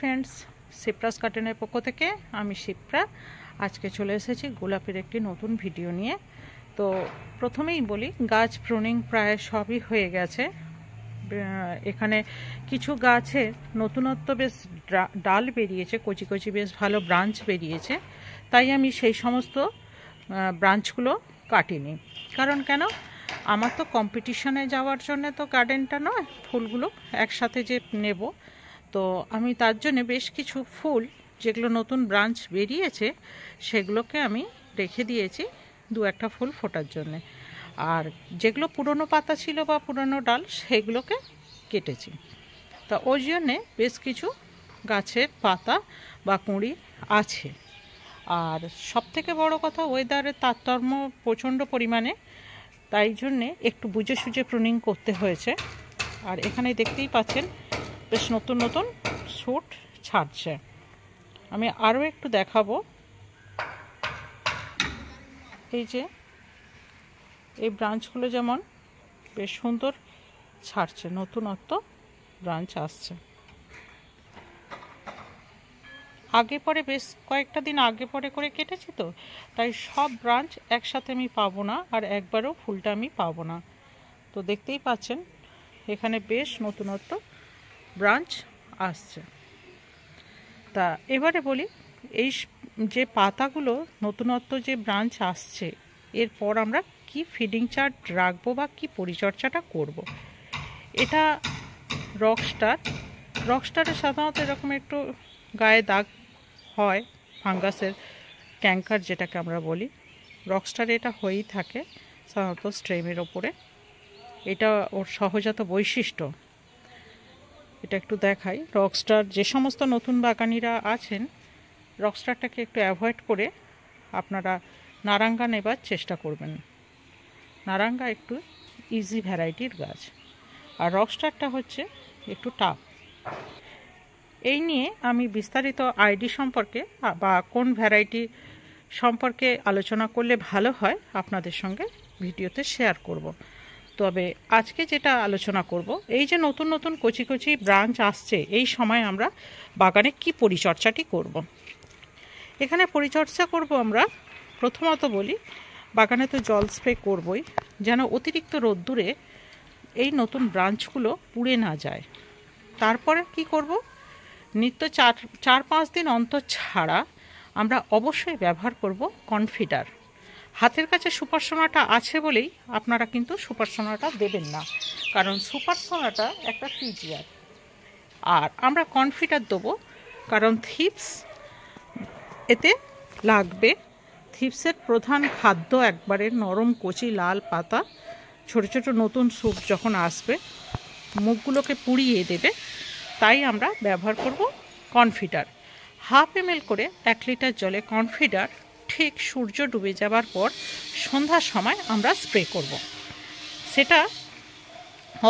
Friends, Shipra's গার্ডেনের পক্ষ থেকে আমি শিপ্রা আজকে চলে এসেছি গোলাপের একটি নতুন ভিডিও নিয়ে। তো প্রথমেই বলি, গাছ প্রুনিং প্রায় সবই হয়ে গেছে। এখানে কিছু গাছের নতুনত্ব বেশ ডাল বেরিয়েছে, কচি কচি বেশ ভালো ব্রাঞ্চ বেরিয়েছে, তাই আমি সেই সমস্ত ব্রাঞ্চগুলো কাটিনি। কারণ কেন, আমার তো কম্পিটিশনে যাওয়ার জন্য তো গার্ডেনটা নয়, ফুলগুলো একসাথে যে নেব, তো আমি তার জন্য বেশ কিছু ফুল যেগুলো নতুন ব্রাঞ্চ বেরিয়েছে সেগুলোকে আমি রেখে দিয়েছি দু একটা ফুল ফোটার জন্যে। আর যেগুলো পুরনো পাতা ছিল বা পুরনো ডাল সেগুলোকে কেটেছি। তা ওই জন্যে বেশ কিছু গাছের পাতা বা কুঁড়ি আছে। আর সবথেকে বড় কথা, ওয়েদারের তারতম্য প্রচণ্ড পরিমাণে, তাই জন্যে একটু বুঝে সুঝে প্রুনিং করতে হয়েছে। আর এখানে দেখতেই পাচ্ছেন বেশ নতুন নতুন শুট ছাড়ছে। আমি আরও একটু দেখাবো। এই যে এই ব্রাঞ্চগুলো যেমন বেশ সুন্দর ছাড়ছে, নতুনত্ব ব্রাঞ্চ আসছে। আগে পরে বেশ কয়েকটা দিন আগে পরে করে কেটেছি, তো তাই সব ব্রাঞ্চ একসাথে আমি পাবো না, আর একবারও ফুলটা আমি পাবো না। তো দেখতেই পাচ্ছেন এখানে বেশ নতুনত্ব ব্রাঞ্চ আসছে। তা এবারে বলি, এই যে পাতাগুলো নতুনত্ব যে ব্রাঞ্চ আসছে, এরপর আমরা কি ফিডিং চার্ট রাখবো বা কি পরিচর্যাটা করব। এটা রকস্টারের সাধারণত এরকম একটু গায়ে দাগ হয়, ফাঙ্গাসের ক্যাঙ্কার যেটাকে আমরা বলি। রকস্টারে এটা হয়েই থাকে সাধারণত স্ট্রেমের ওপরে, এটা ওর সহজাত বৈশিষ্ট্য। এটা একটু দেখাই। রকস্টার, যে সমস্ত নতুন বাগানিরা আছেন, রকস্টারটাকে একটু অ্যাভয়েড করে আপনারা নারাঙ্গা নেবার চেষ্টা করবেন। নারাঙ্গা একটু ইজি ভ্যারাইটির গাছ, আর রকস্টারটা হচ্ছে একটু টাফ। এই নিয়ে আমি বিস্তারিত আইডি সম্পর্কে বা কোন ভ্যারাইটি সম্পর্কে আলোচনা করলে ভালো হয় আপনাদের সঙ্গে ভিডিওতে শেয়ার করব। তবে আজকে যেটা আলোচনা করব, এই যে নতুন নতুন কচি কচি ব্রাঞ্চ আসছে, এই সময় আমরা বাগানে কি পরিচর্যাটি করব। এখানে পরিচর্যা করব আমরা, প্রথমত বলি, বাগানে তো জল স্প্রে করবই, যেন অতিরিক্ত রোদ্দুরে এই নতুন ব্রাঞ্চগুলো পুড়ে না যায়। তারপরে কি করব, নিত্য 4-5 দিন অন্তর ছাড়া আমরা অবশ্যই ব্যবহার করব কনফিডার। হাতের কাছে সুপার সোনাটা আছে বলেই আপনারা কিন্তু সুপার সোনাটা দেবেন না, কারণ সুপার সোনাটা একটা পিজিআর। আর আমরা কনফিডার দেবো কারণ থিপস এতে লাগবে। থিপসের প্রধান খাদ্য একবারে নরম কচি লাল পাতা, ছোট ছোট নতুন স্যুপ যখন আসবে মুখগুলোকে পুড়িয়ে দেবে, তাই আমরা ব্যবহার করব কনফিডার। 1/2 ml করে 1 লিটার জলে কনফিডার ঠিক সূর্য ডুবে যাবার পর সন্ধ্যার সময় আমরা স্প্রে করব। সেটা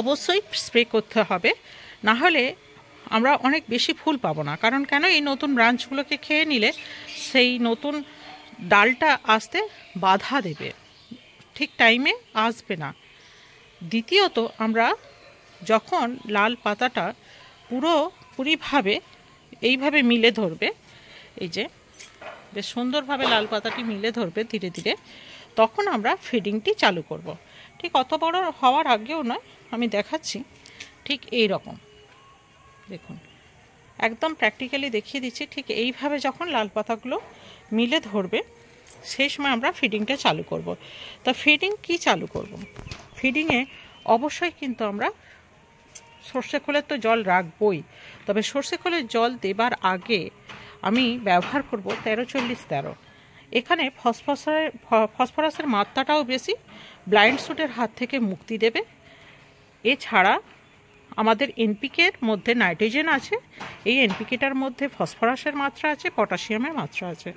অবশ্যই স্প্রে করতে হবে, না হলে আমরা অনেক বেশি ফুল পাবো না। কারণ কেন, এই নতুন ব্রাঞ্চগুলোকে খেয়ে নিলে সেই নতুন ডালটা আসতে বাধা দেবে, ঠিক টাইমে আসবে না। দ্বিতীয়ত, আমরা যখন লাল পাতাটা পুরোপুরিভাবে এইভাবে মিলে ধরবে, এই যে বেশ সুন্দরভাবে লাল পাতাটি মিলে ধরবে ধীরে ধীরে, তখন আমরা ফিডিংটি চালু করব। ঠিক অত বড় হওয়ার আগেও নয়, আমি দেখাচ্ছি ঠিক এই রকম। দেখুন, একদম প্র্যাকটিক্যালি দেখিয়ে দিচ্ছি। ঠিক এইভাবে যখন লাল পাতাগুলো মিলে ধরবে, সেই সময় আমরা ফিডিংটা চালু করব। তা ফিডিং কি চালু করব? ফিডিংয়ে অবশ্যই কিন্তু আমরা সর্ষে খোলের তো জল রাখবই, তবে সর্ষে খোলের জল দেবার আগে আমি ব্যবহার করব 13-40-13। এখানে ফসফরাসের মাত্রাটাও বেশি, ব্লাইন্ড শুটের হাত থেকে মুক্তি দেবে। এছাড়া আমাদের এনপিকের মধ্যে নাইট্রোজেন আছে, এই এনপিকেটার মধ্যে ফসফরাসের মাত্রা আছে, পটাশিয়ামের মাত্রা আছে।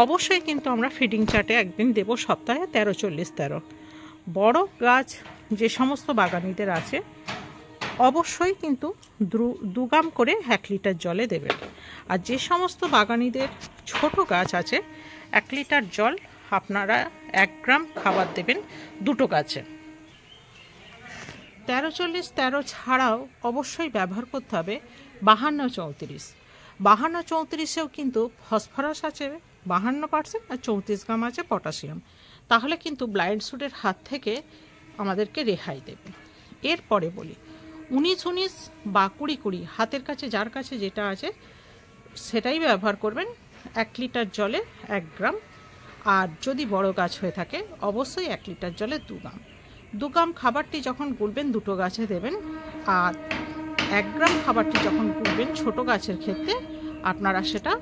অবশ্যই কিন্তু আমরা ফিডিং চার্টে একদিন দেব সপ্তাহে 13-40-13। বড় গাছ যে সমস্ত বাগানিদের আছে অবশ্যই কিন্তু 2 গ্রাম করে 1 লিটার জলে দেবেন। আর যে সমস্ত বাগানিদের ছোট গাছ আছে, 1 লিটার জল আপনারা 1 গ্রাম খাবার দেবেন 2টো গাছে। 13-40-13 ছাড়াও অবশ্যই ব্যবহার করতে হবে 52-34। 52-34-এও কিন্তু ফসফরাস আছে 52% আর 34 গ্রাম আছে পটাশিয়াম। তাহলে কিন্তু ব্লাইন্ড স্যুটের হাত থেকে আমাদেরকে রেহাই দেবে। এরপরে বলি 19-19 বা 20-20, হাতের কাছে যার কাছে যেটা আছে সেটাই ব্যবহার করবেন। 1 লিটার জলে 1 গ্রাম, আর যদি বড় গাছ হয়ে থাকে অবশ্যই 1 লিটার জলে 2 গ্রাম। 2 গ্রাম খাবারটি যখন গুলবেন দুটো গাছে দেবেন, আর 1 গ্রাম খাবারটি যখন গুলবেন ছোট গাছের ক্ষেত্রে আপনারা সেটা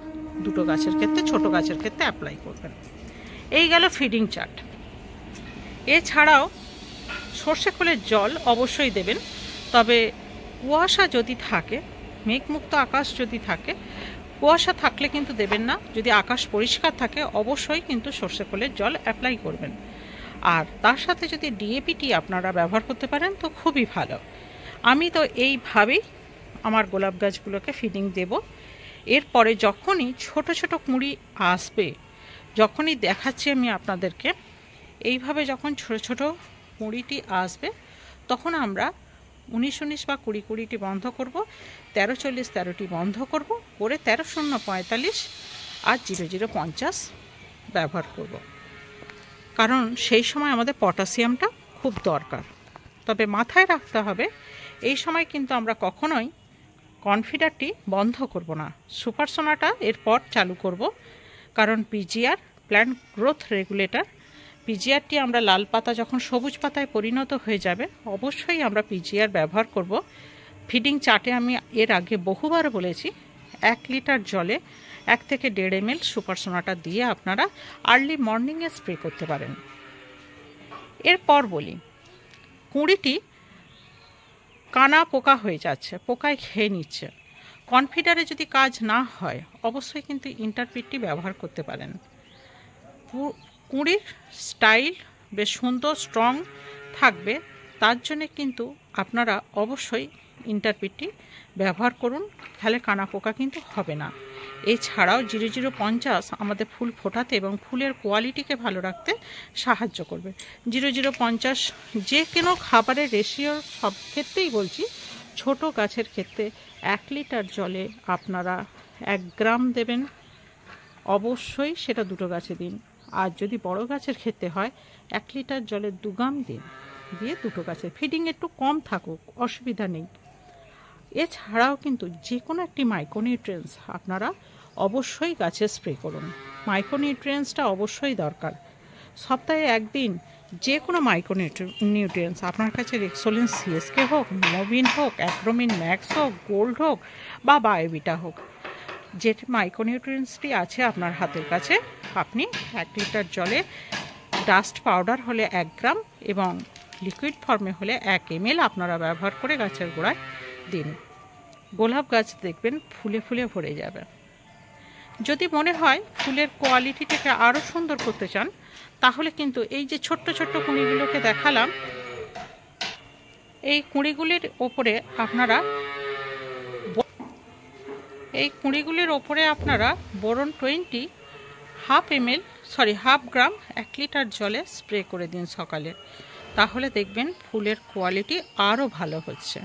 দুটো গাছের ক্ষেত্রে, ছোট গাছের ক্ষেত্রে অ্যাপ্লাই করবেন। এই গেল ফিডিং চার্ট। এছাড়াও সর্ষে খোলের জল অবশ্যই দেবেন, তবে কুয়াশা যদি থাকে, মেঘমুক্ত আকাশ যদি থাকে, কুয়াশা থাকলে কিন্তু দেবেন না। যদি আকাশ পরিষ্কার থাকে অবশ্যই কিন্তু সর্ষে খোলের জল অ্যাপ্লাই করবেন। আর তার সাথে যদি ডিএপিটি আপনারা ব্যবহার করতে পারেন তো খুবই ভালো। আমি তো এইভাবেই আমার গোলাপ গাছগুলোকে ফিডিং দেব। এরপরে যখনই ছোট ছোট কুঁড়ি আসবে, যখনই দেখাচ্ছি আমি আপনাদেরকে, এইভাবে যখন ছোট ছোট কুঁড়িটি আসবে তখন আমরা 19-19 বা 20-20টি বন্ধ করব, 13-40-13টি বন্ধ করব, করে 13-0-45 আর 00-50 ব্যবহার করব। কারণ সেই সময় আমাদের পটাশিয়ামটা খুব দরকার। তবে মাথায় রাখতে হবে এই সময় কিন্তু আমরা কখনোই কনফিডারটি বন্ধ করব না, সুপার সোনাটা এরপর চালু করব। কারণ পিজিআর, প্ল্যান্ট গ্রোথ রেগুলেটর, পিজিআরটি আমরা লাল পাতা যখন সবুজ পাতায় পরিণত হয়ে যাবে অবশ্যই আমরা পিজিআর ব্যবহার করব। ফিডিং চার্টে আমি এর আগে বহুবার বলেছি 1 লিটার জলে 1 থেকে 1.5 ml সুপার সোনাটা দিয়ে আপনারা আর্লি মর্নিংয়ে স্প্রে করতে পারেন। এরপর বলি কুঁড়িটি কানা পোকা হয়ে যাচ্ছে, পোকায় খেয়ে নিচ্ছে, কনফিডারে যদি কাজ না হয় অবশ্যই কিন্তু ইন্টারপিটটি ব্যবহার করতে পারেন। কুঁড়ির স্টাইল বেশ সুন্দর স্ট্রং থাকবে, তার জন্যে কিন্তু আপনারা অবশ্যই ইন্টারপিটটি ব্যবহার করুন, তাহলে কানা পোকা কিন্তু হবে না। এছাড়াও 00-50 আমাদের ফুল ফোটাতে এবং ফুলের কোয়ালিটিকে ভালো রাখতে সাহায্য করবে। 00-50 যে কোনো খাবারের রেশিও সব ক্ষেত্রেই বলছি, ছোট গাছের ক্ষেত্রে 1 লিটার জলে আপনারা 1 গ্রাম দেবেন, অবশ্যই সেটা দুটো গাছে দিন। আর যদি বড় গাছের ক্ষেত্রে হয় 1 লিটার জলে 2 গ্রাম দিন, দিয়ে দুটো গাছে ফিডিং একটু কম থাকুক, অসুবিধা নেই। এছাড়াও কিন্তু যে কোনো একটি মাইক্রোনিউট্রিয়েন্টস আপনারা অবশ্যই গাছে স্প্রে করুন। মাইক্রোনিউট্রিয়েন্টসটা অবশ্যই দরকার। সপ্তাহে একদিন যে কোনো মাইক্রোনিউট্রিয়েন্টস আপনার কাছে রেক্সোলিন সিএসকে হোক, মোবিন হোক, অ্যাক্রোমিন ম্যাক্স হোক, গোল্ড হোক বা বায়োভিটা হোক, যে মাইক্রোনিউট্রিয়েন্টসটি আছে আপনার হাতের কাছে, আপনি 1 লিটার জলে ডাস্ট পাউডার হলে 1 গ্রাম এবং লিকুইড ফর্মে হলে 1 ml আপনারা ব্যবহার করে গাছের গোড়ায় দিন। গোলাপ গাছ দেখবেন ফুলে ফুলে ভরে যাবে। যদি মনে হয় ফুলের কোয়ালিটিটাকে আরও সুন্দর করতে চান তাহলে কিন্তু এই যে ছোট্ট ছোট্ট কুঁড়িগুলোকে দেখালাম, এই কুঁড়িগুলির ওপরে আপনারা বোরন 20 হাফ গ্রাম 1 লিটার জলে স্প্রে করে দিন সকালে, তাহলে দেখবেন ফুলের কোয়ালিটি আরও ভালো হচ্ছে।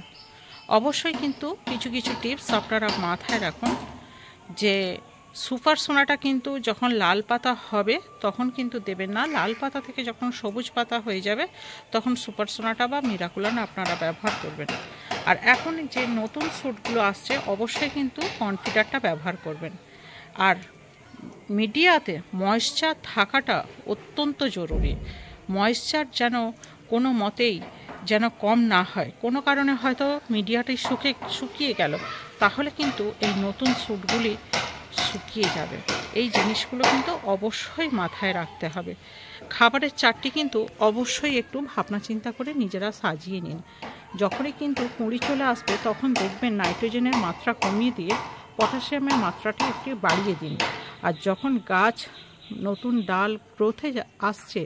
অবশ্যই কিন্তু কিছু কিছু টিপস আপনারা মাথায় রাখুন, যে সুপার সোনাটা কিন্তু যখন লাল পাতা হবে তখন কিন্তু দেবেন না, লাল পাতা থেকে যখন সবুজ পাতা হয়ে যাবে তখন সুপার সোনাটা বা মিরাকুলান আপনারা ব্যবহার করবেন। আর এখন যে নতুন স্যুটগুলো আসছে অবশ্যই কিন্তু কনফিডারটা ব্যবহার করবেন। আর মিডিয়াতে ময়েশ্চার থাকাটা অত্যন্ত জরুরি। ময়েশ্চার যেন কোনো মতেই যেন কম না হয়, কোনো কারণে হয়তো মিডিয়াটি শুকিয়ে গেল তাহলে কিন্তু এই নতুন স্যুটগুলি শুকিয়ে যাবে। এই জিনিসগুলো কিন্তু অবশ্যই মাথায় রাখতে হবে। খাবারের চারটি কিন্তু অবশ্যই একটু ভাবনা চিন্তা করে নিজেরা সাজিয়ে নিন। যখনই কিন্তু কুঁড়ি চলে আসবে তখন দেখবেন নাইট্রোজেনের মাত্রা কমিয়ে দিয়ে পটাশিয়ামের মাত্রাটি একটু বাড়িয়ে দিন। আর যখন গাছ নতুন ডাল গ্রোথে আসছে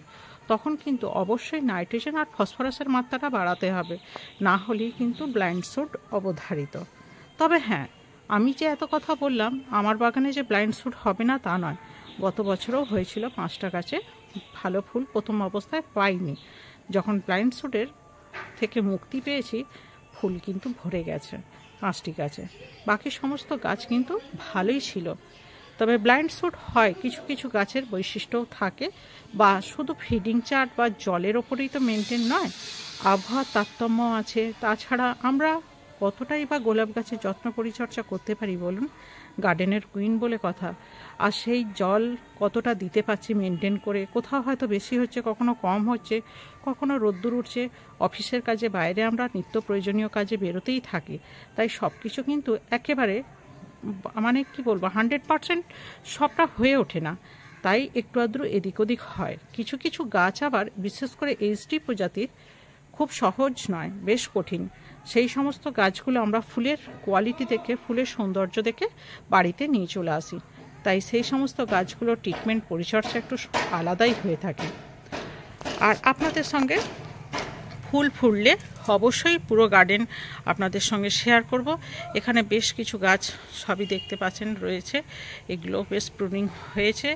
তখন কিন্তু অবশ্যই নাইট্রোজেন আর ফসফরাসের মাত্রাটা বাড়াতে হবে, না হলেই কিন্তু ব্লাইন্ড স্যুট অবধারিত। তবে হ্যাঁ, আমি যে এত কথা বললাম আমার বাগানে যে ব্লাইন্ড স্যুট হবে না তা নয়, গত বছরও হয়েছিল 5টা গাছে ভালো ফুল প্রথম অবস্থায় পাইনি, যখন ব্লাইন্ড স্যুটের থেকে মুক্তি পেয়েছি ফুল কিন্তু ভরে গেছে। 5টি গাছে, বাকি সমস্ত গাছ কিন্তু ভালোই ছিল। তবে ব্লাইন্ড স্পট হয়, কিছু কিছু গাছের বৈশিষ্ট্যও থাকে, বা শুধু ফিডিং চার্ট বা জলের ওপরেই তো মেনটেন নয়, আবহাওয়ার তারতম্য আছে। তাছাড়া আমরা কতটাই বা গোলাপ গাছের যত্ন পরিচর্যা করতে পারি বলুন, গার্ডেনের কুইন বলে কথা। আর সেই জল কতটা দিতে পারছি মেনটেন করে, কোথাও হয়তো বেশি হচ্ছে, কখনো কম হচ্ছে, কখনো রোদ্দুর উঠছে, অফিসের কাজে বাইরে আমরা নিত্য প্রয়োজনীয় কাজে বেরোতেই থাকি। তাই সব কিছু কিন্তু একেবারে মানে কি বলবো 100% সবটা হয়ে ওঠে না, তাই একটু আধটু এদিক ওদিক হয়। কিছু কিছু গাছ আবার বিশেষ করে এইচডি প্রজাতির খুব সহজ নয়, বেশ কঠিন। সেই সমস্ত গাছগুলো আমরা ফুলের কোয়ালিটি দেখে, ফুলের সৌন্দর্য দেখে বাড়িতে নিয়ে চলে আসি। তাই সেই সমস্ত গাছগুলোর ট্রিটমেন্ট পরিচর্যা একটু আলাদাই হয়ে থাকে। আর আপনাদের সঙ্গে ফুল ফুললে অবশ্যই পুরো গার্ডেন আপনাদের সঙ্গে শেয়ার করব। এখানে বেশ কিছু গাছ সবই দেখতে পাচ্ছেন রয়েছে, এগুলো বেশ প্রুনিং হয়েছে।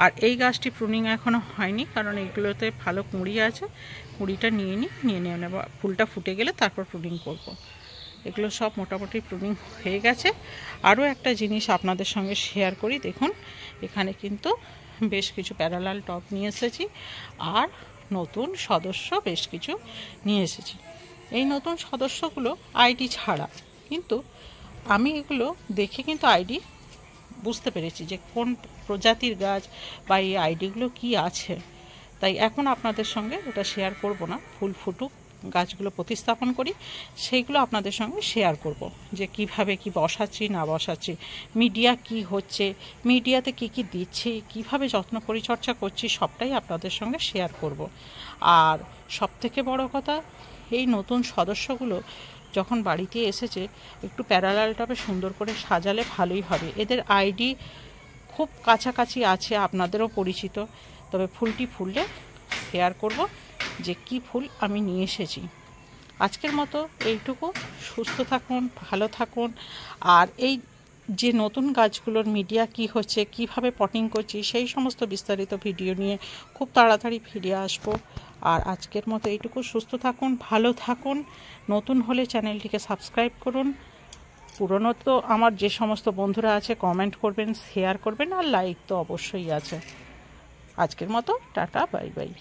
আর এই গাছটি প্রুনিং এখনও হয়নি, কারণ এগুলোতে ভালো কুঁড়ি আছে, কুঁড়িটা নিয়ে নেব, ফুলটা ফুটে গেলে তারপর প্রুনিং করব। এগুলো সব মোটামুটি প্রুনিং হয়ে গেছে। আরও একটা জিনিস আপনাদের সঙ্গে শেয়ার করি, দেখুন এখানে কিন্তু বেশ কিছু প্যারালাল টব নিয়ে এসেছি, আর নতুন সদস্য বেশ কিছু নিয়ে এসেছি। এই নতুন সদস্যগুলো আইডি ছাড়া, কিন্তু আমি এগুলো দেখে কিন্তু আইডি বুঝতে পেরেছি যে কোন প্রজাতির গাছ বা এই আইডিগুলো কি আছে। তাই এখন আপনাদের সঙ্গে ওটা শেয়ার করব না, ফুল ফুটুক, গাছগুলো প্রতিস্থাপন করি, সেইগুলো আপনাদের সঙ্গে শেয়ার করব যে কিভাবে কি বসাচ্ছি না বসাচ্ছি, মিডিয়া কি হচ্ছে, মিডিয়াতে কি কি দিচ্ছি, কিভাবে যত্ন পরিচর্যা করছি, সবটাই আপনাদের সঙ্গে শেয়ার করব। আর সবথেকে বড় কথা, এই নতুন সদস্যগুলো যখন বাড়িতে এসেছে একটু প্যারালাল টবে সুন্দর করে সাজালে ভালোই হবে। এদের আইডি খুব কাছাকাছি আছে, আপনাদেরও পরিচিত। তবে ফুলটি ফুললে শেয়ার করব যে কি ফুল আমি নিয়ে এসেছি। আজকের মতো এইটুকু। সুস্থ থাকুন, ভালো থাকুন। আর এই যে নতুন গাছগুলোর মিডিয়া কি হচ্ছে, কিভাবে পটিং করছি, সেই সমস্ত বিস্তারিত ভিডিও নিয়ে খুব তাড়াতাড়ি ফিরে আসবো। আর আজকের মতো এইটুকু। সুস্থ থাকুন, ভালো থাকুন। নতুন হলে চ্যানেলটিকে সাবস্ক্রাইব করুন। পুরনো তো আমার যে সমস্ত বন্ধুরা আছে কমেন্ট করবেন, শেয়ার করবেন, আর লাইক তো অবশ্যই আছে। আজকের মতো টাটা, বাই বাই।